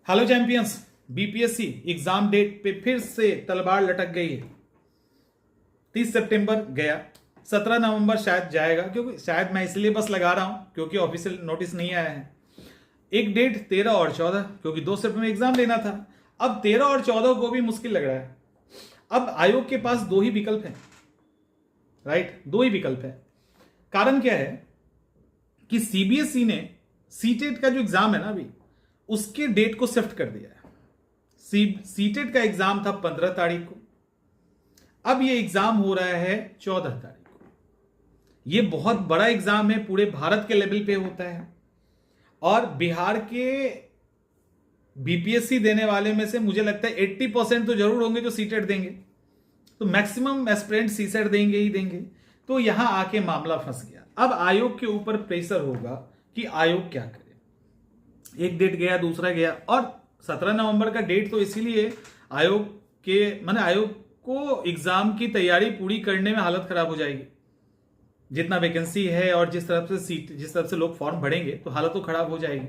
Hello champions, BPSC exam date पे फिर से तलवार लटक गई है। 30 सितंबर गया, 17 नवंबर शायद जाएगा, क्योंकि शायद मैं इसलिए बस लगा रहा हूं क्योंकि ऑफिशियल नोटिस नहीं आया है। एक डेट 13 और 14, क्योंकि 2 सिफ्ट में एग्जाम लेना था। अब 13 और 14 को भी मुश्किल लग रहा है। अब आयोग के पास दो ही विकल्प हैं, राइट, दो ही विकल्प है। कारण क्या है कि सीबीएसई ने सीटेट का जो एग्जाम है ना अभी, उसके डेट को शिफ्ट कर दिया है। सीटेट का एग्जाम था 15 तारीख को, अब ये एग्जाम हो रहा है 14 तारीख को। ये बहुत बड़ा एग्जाम है, पूरे भारत के लेवल पे होता है। और बिहार के बीपीएससी देने वाले में से मुझे लगता है 80% तो जरूर होंगे जो सीटेट देंगे, तो मैक्सिमम एस्पिरेंट सीसेट देंगे ही देंगे। तो यहां आके मामला फंस गया। अब आयोग के ऊपर प्रेशर होगा कि आयोग क्या करे। एक डेट गया, दूसरा गया, और 17 नवंबर का डेट तो इसीलिए आयोग को एग्जाम की तैयारी पूरी करने में हालत खराब हो जाएगी। जितना वैकेंसी है और जिस तरफ से लोग फॉर्म भरेंगे तो हालत तो खराब हो जाएगी।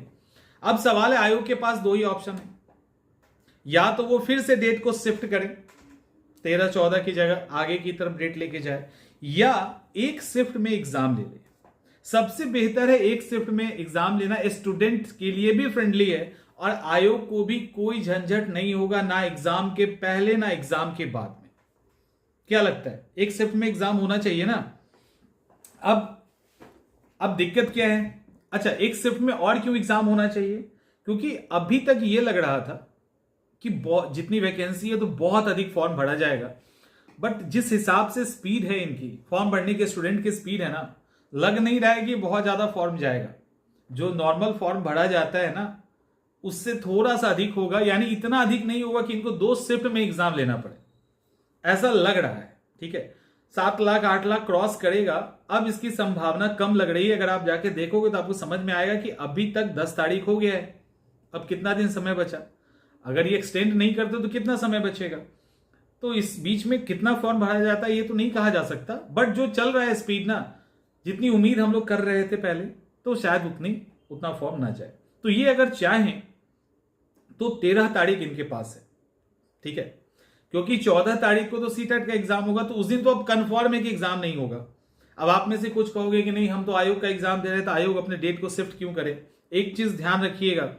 अब सवाल है, आयोग के पास दो ही ऑप्शन है। या तो वो फिर से डेट को शिफ्ट करे, 13-14 की जगह आगे की तरफ डेट लेके जाए, या एक शिफ्ट में एग्जाम ले ले। सबसे बेहतर है एक शिफ्ट में एग्जाम लेना, स्टूडेंट के लिए भी फ्रेंडली है और आयोग को भी कोई झंझट नहीं होगा, ना एग्जाम के पहले ना एग्जाम के बाद में। क्या लगता है, एक शिफ्ट में एग्जाम होना चाहिए ना। अब दिक्कत क्या है, अच्छा एक शिफ्ट में और क्यों एग्जाम होना चाहिए, क्योंकि अभी तक ये लग रहा था कि जितनी वैकेंसी है तो बहुत अधिक फॉर्म भरा जाएगा। बट जिस हिसाब से स्पीड है इनकी, फॉर्म भरने के स्टूडेंट की स्पीड है ना, लग नहीं रहा है कि बहुत ज्यादा फॉर्म जाएगा। जो नॉर्मल फॉर्म भरा जाता है ना, उससे थोड़ा सा अधिक होगा, यानी इतना अधिक नहीं होगा कि इनको 2 शिफ्ट में एग्जाम लेना पड़े, ऐसा लग रहा है। ठीक है, 7 लाख 8 लाख क्रॉस करेगा, अब इसकी संभावना कम लग रही है। अगर आप जाके देखोगे तो आपको समझ में आएगा कि अभी तक 10 तारीख हो गया है, अब कितना दिन समय बचा। अगर ये एक्सटेंड नहीं करते तो कितना समय बचेगा, तो इस बीच में कितना फॉर्म भरा जाता है ये तो नहीं कहा जा सकता। बट जो चल रहा है स्पीड ना, जितनी उम्मीद हम लोग कर रहे थे पहले, तो शायद उतना फॉर्म ना जाए। तो ये अगर चाहें तो 13 तारीख इनके पास है, ठीक है, क्योंकि 14 तारीख को तो सीटेट का एग्जाम होगा, तो उस दिन तो अब कंफर्म है कि एग्जाम नहीं होगा। अब आप में से कुछ कहोगे कि नहीं, हम तो आयोग का एग्जाम दे रहे हैं, तो आयोग अपने डेट को शिफ्ट क्यों करे। एक चीज ध्यान रखिएगा,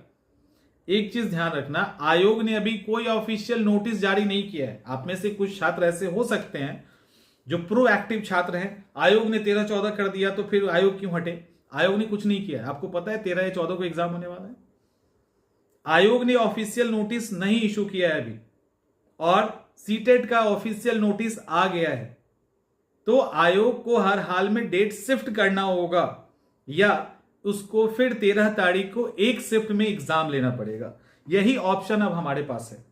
एक चीज ध्यान रखना, आयोग ने अभी कोई ऑफिशियल नोटिस जारी नहीं किया है। आप में से कुछ छात्र ऐसे हो सकते हैं जो प्रोएक्टिव छात्र हैं, आयोग ने 13-14 कर दिया तो फिर आयोग क्यों हटे। आयोग ने कुछ नहीं किया है, आपको पता है 13 या 14 को एग्जाम होने वाला है। आयोग ने ऑफिशियल नोटिस नहीं इशू किया है अभी, और सीटेट का ऑफिशियल नोटिस आ गया है। तो आयोग को हर हाल में डेट शिफ्ट करना होगा, या उसको फिर 13 तारीख को एक शिफ्ट में एग्जाम लेना पड़ेगा। यही ऑप्शन अब हमारे पास है,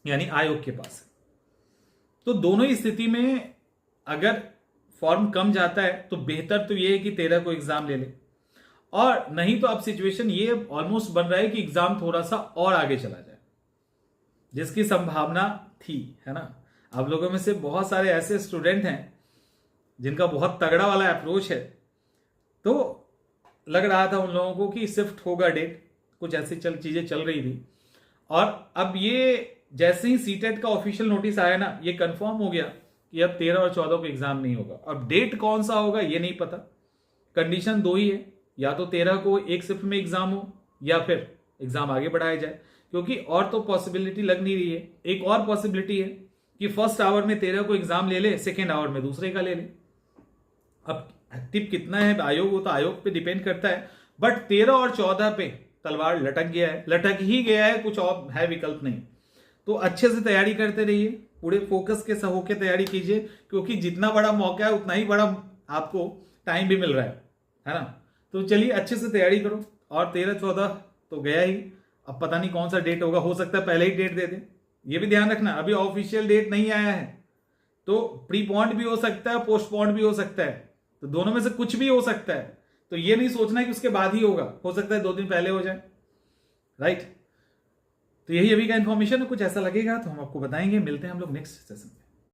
यानी आयोग के पास है। तो दोनों ही स्थिति में अगर फॉर्म कम जाता है तो बेहतर तो यह है कि 13 को एग्जाम ले ले, और नहीं तो अब सिचुएशन ये ऑलमोस्ट बन रहा है कि एग्जाम थोड़ा सा और आगे चला जाए, जिसकी संभावना थी, है ना। आप लोगों में से बहुत सारे ऐसे स्टूडेंट हैं जिनका बहुत तगड़ा वाला अप्रोच है, तो लग रहा था उन लोगों को कि शिफ्ट होगा डेट, कुछ ऐसी चीजें चल रही थी। और अब ये जैसे ही सीटेट का ऑफिशियल नोटिस आया ना, ये कंफर्म हो गया कि अब 13 और 14 को एग्जाम नहीं होगा। अब डेट कौन सा होगा ये नहीं पता। कंडीशन दो ही है, या तो 13 को एक शिफ्ट में एग्जाम हो, या फिर एग्जाम आगे बढ़ाया जाए, क्योंकि और तो पॉसिबिलिटी लग नहीं रही है। एक और पॉसिबिलिटी है कि फर्स्ट आवर में 13 को एग्जाम ले ले, सेकेंड आवर में दूसरे का ले ले। अब एक्टिव कितना है आयोग, वो तो आयोग पे डिपेंड करता है। बट 13 और 14 पे तलवार लटक गया है, लटक ही गया है, कुछ और है विकल्प नहीं। तो अच्छे से तैयारी करते रहिए, पूरे फोकस के साथ होकर तैयारी कीजिए, क्योंकि जितना बड़ा मौका है उतना ही बड़ा आपको टाइम भी मिल रहा है ना। तो चलिए अच्छे से तैयारी करो। और 13-14 तो गया ही, अब पता नहीं कौन सा डेट होगा, हो सकता है पहले ही डेट दे दे। ये भी ध्यान रखना, अभी ऑफिशियल डेट नहीं आया है, तो प्रीपोन्ड भी हो सकता है, पोस्टपोन्ड भी हो सकता है, तो दोनों में से कुछ भी हो सकता है। तो ये नहीं सोचना है कि उसके बाद ही होगा, हो सकता है 2 दिन पहले हो जाए, राइट। तो यही अभी का इन्फॉर्मेशन है, कुछ ऐसा लगेगा तो हम आपको बताएंगे। मिलते हैं हम लोग नेक्स्ट सेशन में।